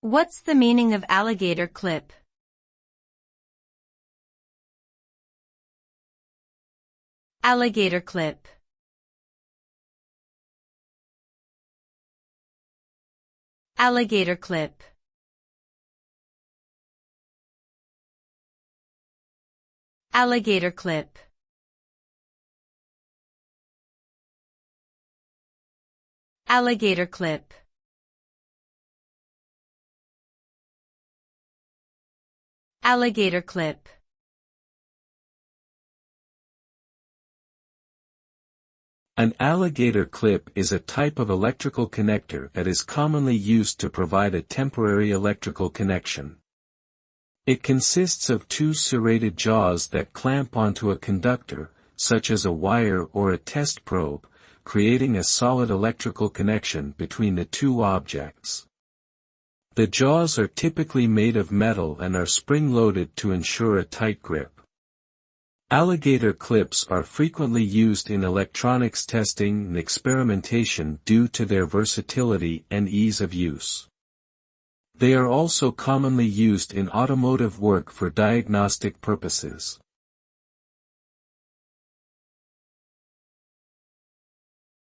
What's the meaning of alligator clip? Alligator clip. Alligator clip. Alligator clip. Alligator clip. Alligator clip. An alligator clip is a type of electrical connector that is commonly used to provide a temporary electrical connection. It consists of two serrated jaws that clamp onto a conductor, such as a wire or a test probe, creating a solid electrical connection between the two objects. The jaws are typically made of metal and are spring-loaded to ensure a tight grip. Alligator clips are frequently used in electronics testing and experimentation due to their versatility and ease of use. They are also commonly used in automotive work for diagnostic purposes.